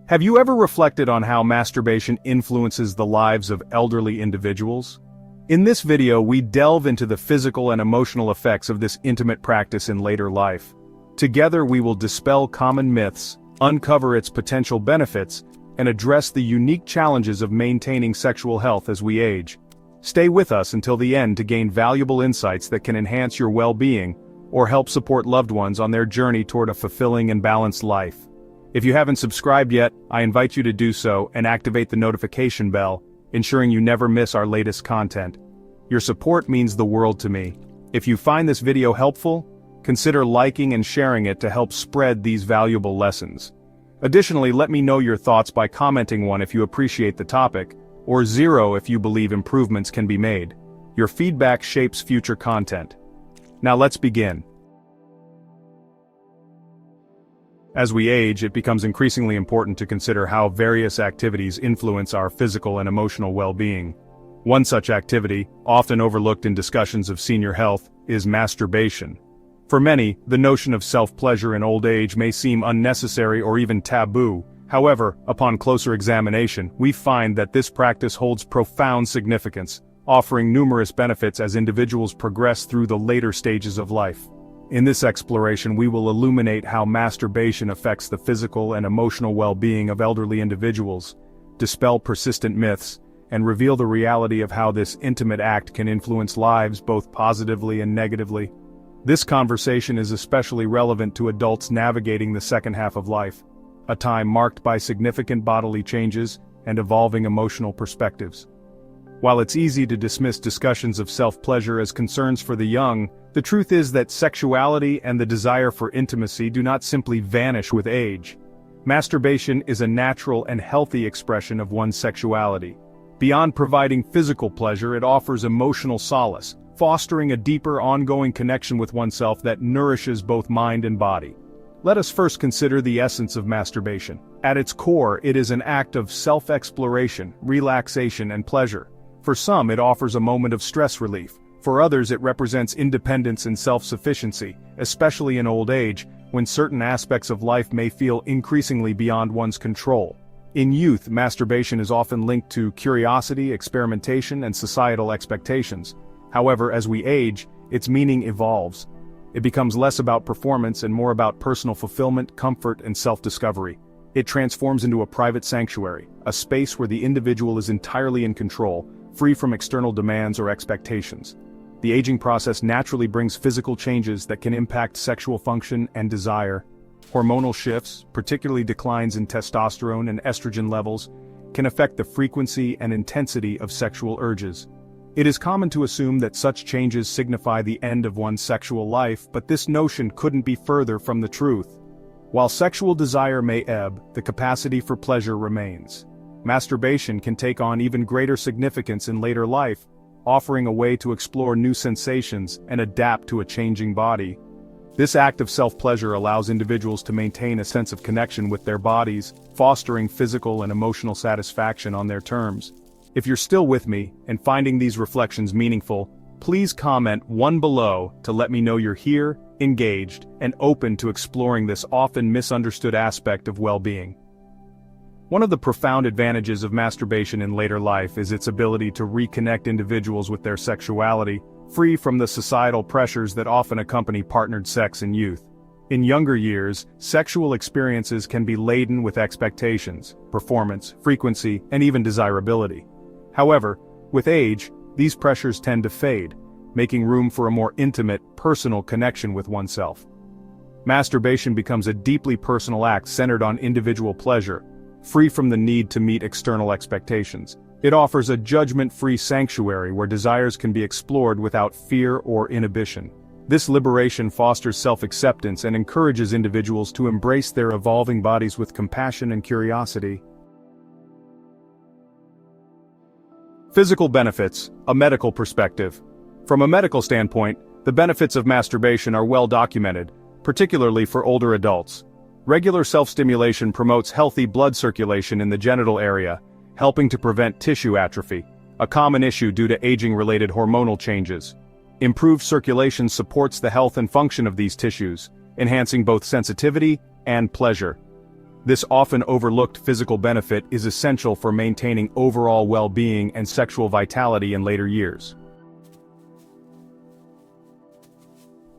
Have you ever reflected on how masturbation influences the lives of elderly individuals? In this video, we delve into the physical and emotional effects of this intimate practice in later life. Together we will dispel common myths, uncover its potential benefits, and address the unique challenges of maintaining sexual health as we age. Stay with us until the end to gain valuable insights that can enhance your well-being or help support loved ones on their journey toward a fulfilling and balanced life. If you haven't subscribed yet, I invite you to do so and activate the notification bell, ensuring you never miss our latest content. Your support means the world to me. If you find this video helpful, consider liking and sharing it to help spread these valuable lessons. Additionally, let me know your thoughts by commenting 1 if you appreciate the topic, or 0 if you believe improvements can be made. Your feedback shapes future content. Now let's begin. As we age, it becomes increasingly important to consider how various activities influence our physical and emotional well-being. One such activity, often overlooked in discussions of senior health, is masturbation. For many, the notion of self-pleasure in old age may seem unnecessary or even taboo. However, upon closer examination, we find that this practice holds profound significance, offering numerous benefits as individuals progress through the later stages of life. In this exploration, we will illuminate how masturbation affects the physical and emotional well-being of elderly individuals, dispel persistent myths, and reveal the reality of how this intimate act can influence lives both positively and negatively. This conversation is especially relevant to adults navigating the second half of life, a time marked by significant bodily changes and evolving emotional perspectives. While it's easy to dismiss discussions of self-pleasure as concerns for the young, the truth is that sexuality and the desire for intimacy do not simply vanish with age. Masturbation is a natural and healthy expression of one's sexuality. Beyond providing physical pleasure, it offers emotional solace, fostering a deeper ongoing connection with oneself that nourishes both mind and body. Let us first consider the essence of masturbation. At its core, it is an act of self-exploration, relaxation, and pleasure. For some, it offers a moment of stress relief. For others, it represents independence and self-sufficiency, especially in old age, when certain aspects of life may feel increasingly beyond one's control. In youth, masturbation is often linked to curiosity, experimentation, and societal expectations. However, as we age, its meaning evolves. It becomes less about performance and more about personal fulfillment, comfort, and self-discovery. It transforms into a private sanctuary, a space where the individual is entirely in control, free from external demands or expectations. The aging process naturally brings physical changes that can impact sexual function and desire. Hormonal shifts, particularly declines in testosterone and estrogen levels, can affect the frequency and intensity of sexual urges. It is common to assume that such changes signify the end of one's sexual life, but this notion couldn't be further from the truth. While sexual desire may ebb, the capacity for pleasure remains. Masturbation can take on even greater significance in later life, offering a way to explore new sensations and adapt to a changing body. This act of self-pleasure allows individuals to maintain a sense of connection with their bodies, fostering physical and emotional satisfaction on their terms. If you're still with me and finding these reflections meaningful, please comment 1 below to let me know you're here, engaged, and open to exploring this often misunderstood aspect of well-being. One of the profound advantages of masturbation in later life is its ability to reconnect individuals with their sexuality, free from the societal pressures that often accompany partnered sex in youth. In younger years, sexual experiences can be laden with expectations, performance, frequency, and even desirability. However, with age, these pressures tend to fade, making room for a more intimate, personal connection with oneself. Masturbation becomes a deeply personal act centered on individual pleasure, free from the need to meet external expectations. It offers a judgment-free sanctuary where desires can be explored without fear or inhibition. This liberation fosters self-acceptance and encourages individuals to embrace their evolving bodies with compassion and curiosity. Physical benefits, a medical perspective. From a medical standpoint, the benefits of masturbation are well documented, particularly for older adults. Regular self-stimulation promotes healthy blood circulation in the genital area, helping to prevent tissue atrophy, a common issue due to aging-related hormonal changes. Improved circulation supports the health and function of these tissues, enhancing both sensitivity and pleasure. This often overlooked physical benefit is essential for maintaining overall well-being and sexual vitality in later years.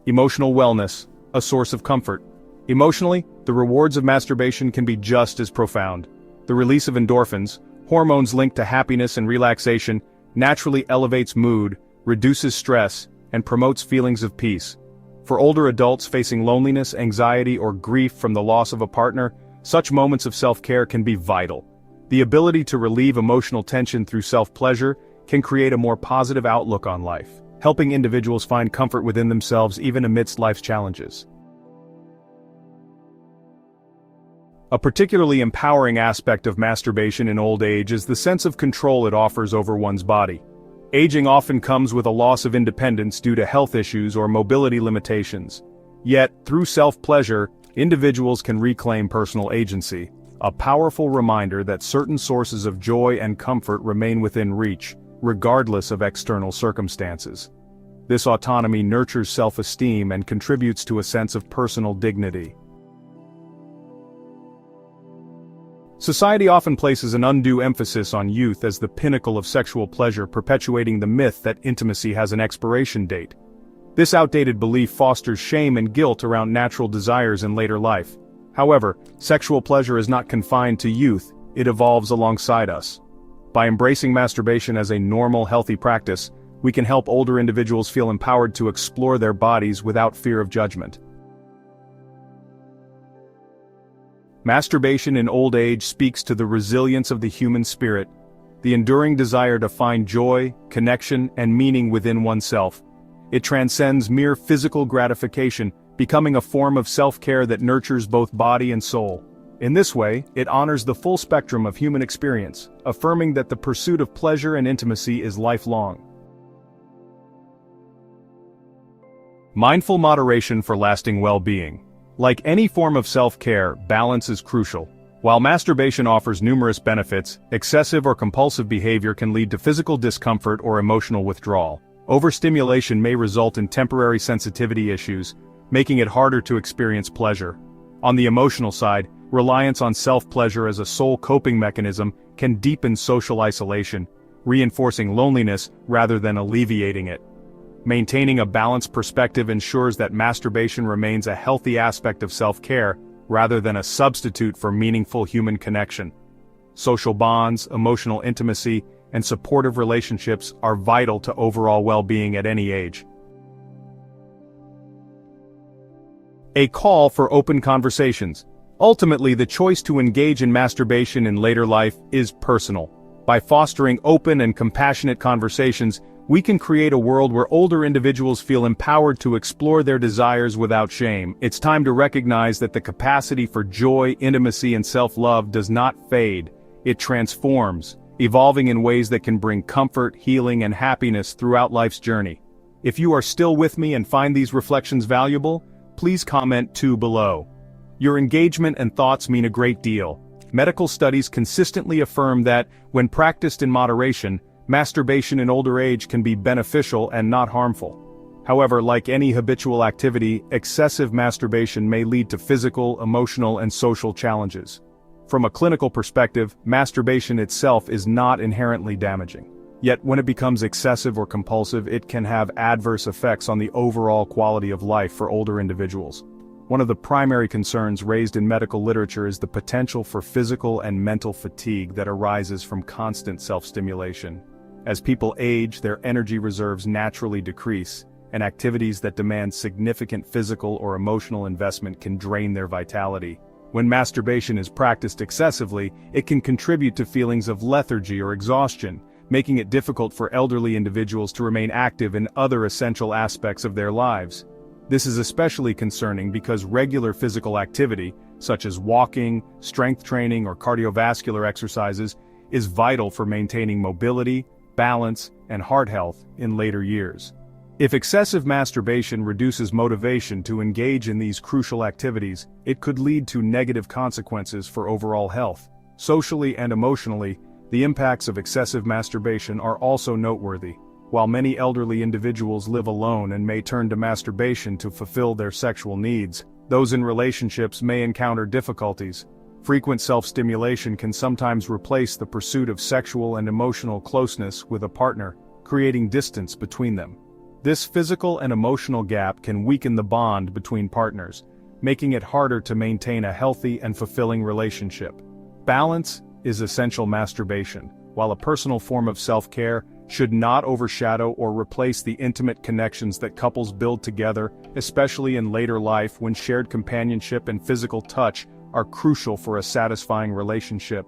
Emotional wellness, a source of comfort. Emotionally, the rewards of masturbation can be just as profound. The release of endorphins, hormones linked to happiness and relaxation, naturally elevates mood, reduces stress, and promotes feelings of peace. For older adults facing loneliness, anxiety, or grief from the loss of a partner, such moments of self-care can be vital. The ability to relieve emotional tension through self-pleasure can create a more positive outlook on life, helping individuals find comfort within themselves even amidst life's challenges. A particularly empowering aspect of masturbation in old age is the sense of control it offers over one's body. Aging often comes with a loss of independence due to health issues or mobility limitations. Yet, through self-pleasure, individuals can reclaim personal agency, a powerful reminder that certain sources of joy and comfort remain within reach, regardless of external circumstances. This autonomy nurtures self-esteem and contributes to a sense of personal dignity. Society often places an undue emphasis on youth as the pinnacle of sexual pleasure, perpetuating the myth that intimacy has an expiration date. This outdated belief fosters shame and guilt around natural desires in later life. However, sexual pleasure is not confined to youth, it evolves alongside us. By embracing masturbation as a normal, healthy practice, we can help older individuals feel empowered to explore their bodies without fear of judgment. Masturbation in old age speaks to the resilience of the human spirit, the enduring desire to find joy, connection, and meaning within oneself. It transcends mere physical gratification, becoming a form of self-care that nurtures both body and soul. In this way, it honors the full spectrum of human experience, affirming that the pursuit of pleasure and intimacy is lifelong. Mindful moderation for lasting well-being. Like any form of self-care, balance is crucial. While masturbation offers numerous benefits, excessive or compulsive behavior can lead to physical discomfort or emotional withdrawal. Overstimulation may result in temporary sensitivity issues, making it harder to experience pleasure. On the emotional side, reliance on self-pleasure as a sole coping mechanism can deepen social isolation, reinforcing loneliness rather than alleviating it. Maintaining a balanced perspective ensures that masturbation remains a healthy aspect of self-care, rather than a substitute for meaningful human connection. Social bonds, emotional intimacy, and supportive relationships are vital to overall well-being at any age. A call for open conversations. Ultimately, the choice to engage in masturbation in later life is personal. By fostering open and compassionate conversations, we can create a world where older individuals feel empowered to explore their desires without shame. It's time to recognize that the capacity for joy, intimacy, and self-love does not fade. It transforms, evolving in ways that can bring comfort, healing, and happiness throughout life's journey. If you are still with me and find these reflections valuable, please comment 2 below. Your engagement and thoughts mean a great deal. Medical studies consistently affirm that, when practiced in moderation, masturbation in older age can be beneficial and not harmful. However, like any habitual activity, excessive masturbation may lead to physical, emotional, and social challenges. From a clinical perspective, masturbation itself is not inherently damaging. Yet when it becomes excessive or compulsive, it can have adverse effects on the overall quality of life for older individuals. One of the primary concerns raised in medical literature is the potential for physical and mental fatigue that arises from constant self-stimulation. As people age, their energy reserves naturally decrease, and activities that demand significant physical or emotional investment can drain their vitality. When masturbation is practiced excessively, it can contribute to feelings of lethargy or exhaustion, making it difficult for elderly individuals to remain active in other essential aspects of their lives. This is especially concerning because regular physical activity, such as walking, strength training, or cardiovascular exercises, is vital for maintaining mobility, balance, and heart health in later years. If excessive masturbation reduces motivation to engage in these crucial activities, it could lead to negative consequences for overall health. Socially and emotionally, the impacts of excessive masturbation are also noteworthy. While many elderly individuals live alone and may turn to masturbation to fulfill their sexual needs, those in relationships may encounter difficulties. Frequent self-stimulation can sometimes replace the pursuit of sexual and emotional closeness with a partner, creating distance between them. This physical and emotional gap can weaken the bond between partners, making it harder to maintain a healthy and fulfilling relationship. Balance is essential. Masturbation, while a personal form of self-care, should not overshadow or replace the intimate connections that couples build together, especially in later life when shared companionship and physical touch are crucial for a satisfying relationship.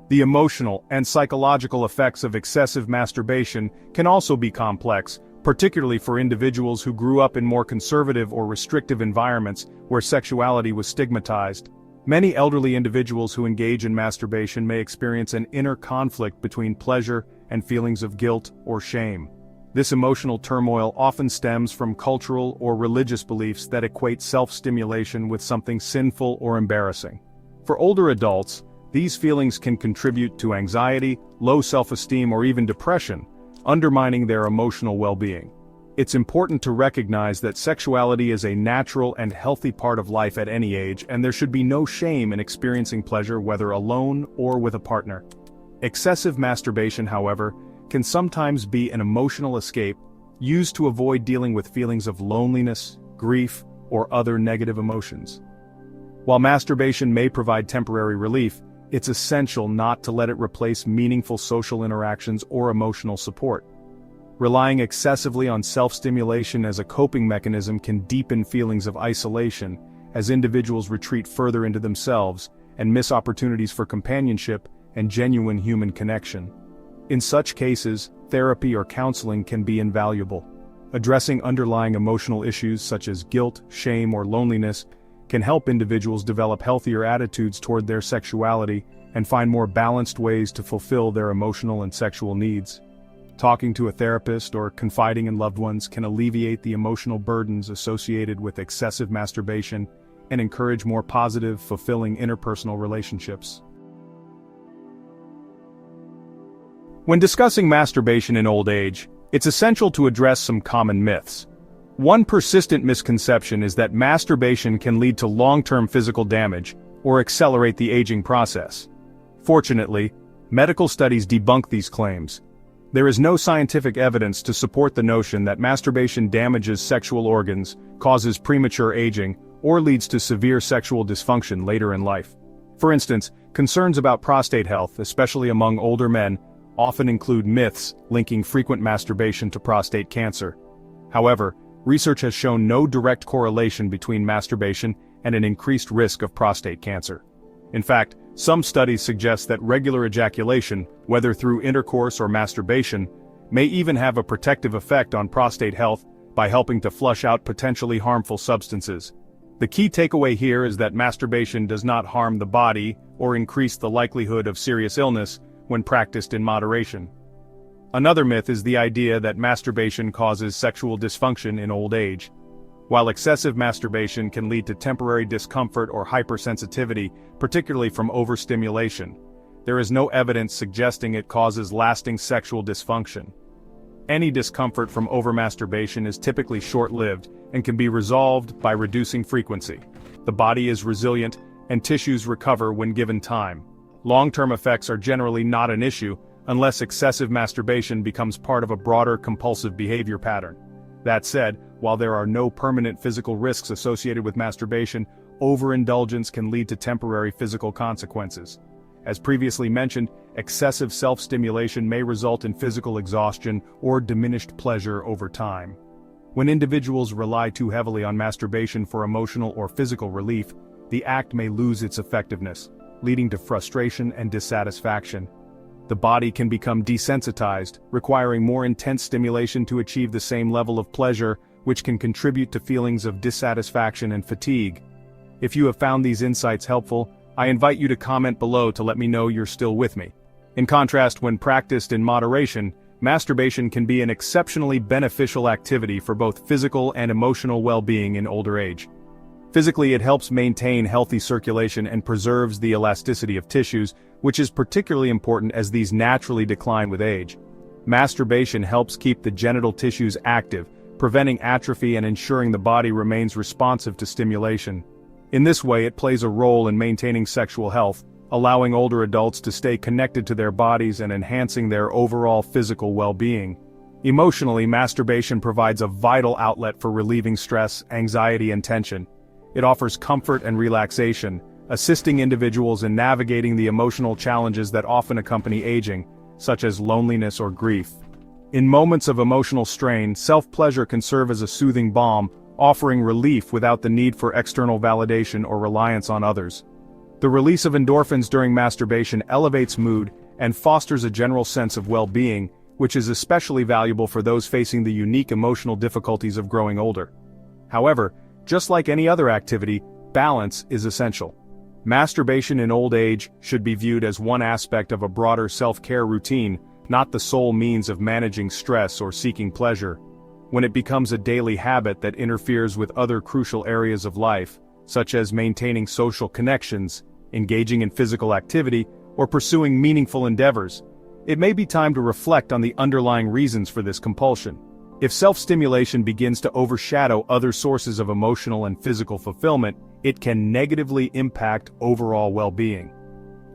The emotional and psychological effects of excessive masturbation can also be complex, particularly for individuals who grew up in more conservative or restrictive environments where sexuality was stigmatized. Many elderly individuals who engage in masturbation may experience an inner conflict between pleasure and feelings of guilt or shame. This emotional turmoil often stems from cultural or religious beliefs that equate self-stimulation with something sinful or embarrassing. For older adults, these feelings can contribute to anxiety, low self-esteem, or even depression, undermining their emotional well-being. It's important to recognize that sexuality is a natural and healthy part of life at any age, and there should be no shame in experiencing pleasure whether alone or with a partner. Excessive masturbation, however, can sometimes be an emotional escape used to avoid dealing with feelings of loneliness, grief, or other negative emotions. While masturbation may provide temporary relief, it's essential not to let it replace meaningful social interactions or emotional support. Relying excessively on self-stimulation as a coping mechanism can deepen feelings of isolation as individuals retreat further into themselves and miss opportunities for companionship and genuine human connection. In such cases, therapy or counseling can be invaluable. Addressing underlying emotional issues such as guilt, shame, or loneliness can help individuals develop healthier attitudes toward their sexuality and find more balanced ways to fulfill their emotional and sexual needs. Talking to a therapist or confiding in loved ones can alleviate the emotional burdens associated with excessive masturbation and encourage more positive, fulfilling interpersonal relationships. When discussing masturbation in old age, it's essential to address some common myths. One persistent misconception is that masturbation can lead to long-term physical damage or accelerate the aging process. Fortunately, medical studies debunk these claims. There is no scientific evidence to support the notion that masturbation damages sexual organs, causes premature aging, or leads to severe sexual dysfunction later in life. For instance, concerns about prostate health, especially among older men, often include myths linking frequent masturbation to prostate cancer. However, research has shown no direct correlation between masturbation and an increased risk of prostate cancer. In fact, some studies suggest that regular ejaculation, whether through intercourse or masturbation, may even have a protective effect on prostate health by helping to flush out potentially harmful substances. The key takeaway here is that masturbation does not harm the body or increase the likelihood of serious illness when practiced in moderation. Another myth is the idea that masturbation causes sexual dysfunction in old age. While excessive masturbation can lead to temporary discomfort or hypersensitivity, particularly from overstimulation, there is no evidence suggesting it causes lasting sexual dysfunction. Any discomfort from overmasturbation is typically short-lived and can be resolved by reducing frequency. The body is resilient, and tissues recover when given time. Long-term effects are generally not an issue unless excessive masturbation becomes part of a broader compulsive behavior pattern. That said, while there are no permanent physical risks associated with masturbation, overindulgence can lead to temporary physical consequences. As previously mentioned, excessive self-stimulation may result in physical exhaustion or diminished pleasure over time. When individuals rely too heavily on masturbation for emotional or physical relief, the act may lose its effectiveness, leading to frustration and dissatisfaction. The body can become desensitized, requiring more intense stimulation to achieve the same level of pleasure, which can contribute to feelings of dissatisfaction and fatigue. If you have found these insights helpful, I invite you to comment below to let me know you're still with me. In contrast, when practiced in moderation, masturbation can be an exceptionally beneficial activity for both physical and emotional well-being in older age. Physically, it helps maintain healthy circulation and preserves the elasticity of tissues, which is particularly important as these naturally decline with age. Masturbation helps keep the genital tissues active, preventing atrophy and ensuring the body remains responsive to stimulation. In this way, it plays a role in maintaining sexual health, allowing older adults to stay connected to their bodies and enhancing their overall physical well-being. Emotionally, masturbation provides a vital outlet for relieving stress, anxiety, and tension. It offers comfort and relaxation, assisting individuals in navigating the emotional challenges that often accompany aging, such as loneliness or grief. In moments of emotional strain, self-pleasure can serve as a soothing balm, offering relief without the need for external validation or reliance on others. The release of endorphins during masturbation elevates mood and fosters a general sense of well-being, which is especially valuable for those facing the unique emotional difficulties of growing older. However, just like any other activity, balance is essential. Masturbation in old age should be viewed as one aspect of a broader self-care routine, not the sole means of managing stress or seeking pleasure. When it becomes a daily habit that interferes with other crucial areas of life, such as maintaining social connections, engaging in physical activity, or pursuing meaningful endeavors, it may be time to reflect on the underlying reasons for this compulsion. If self-stimulation begins to overshadow other sources of emotional and physical fulfillment, it can negatively impact overall well-being.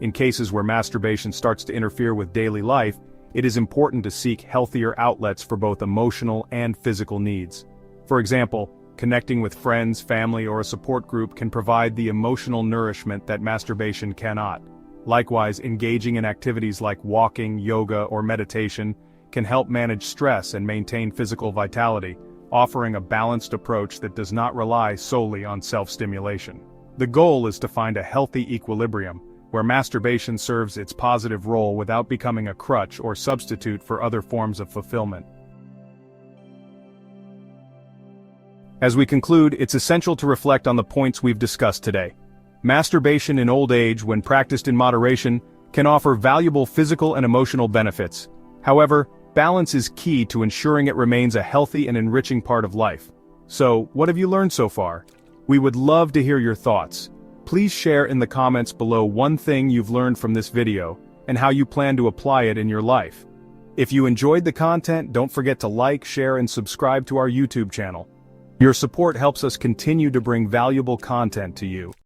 In cases where masturbation starts to interfere with daily life, it is important to seek healthier outlets for both emotional and physical needs. For example, connecting with friends, family, or a support group can provide the emotional nourishment that masturbation cannot. Likewise, engaging in activities like walking, yoga, or meditation can help manage stress and maintain physical vitality, offering a balanced approach that does not rely solely on self-stimulation. The goal is to find a healthy equilibrium, where masturbation serves its positive role without becoming a crutch or substitute for other forms of fulfillment. As we conclude, it's essential to reflect on the points we've discussed today. Masturbation in old age, when practiced in moderation, can offer valuable physical and emotional benefits. However, balance is key to ensuring it remains a healthy and enriching part of life. So, what have you learned so far? We would love to hear your thoughts. Please share in the comments below one thing you've learned from this video, and how you plan to apply it in your life. If you enjoyed the content, don't forget to like, share, and subscribe to our YouTube channel. Your support helps us continue to bring valuable content to you.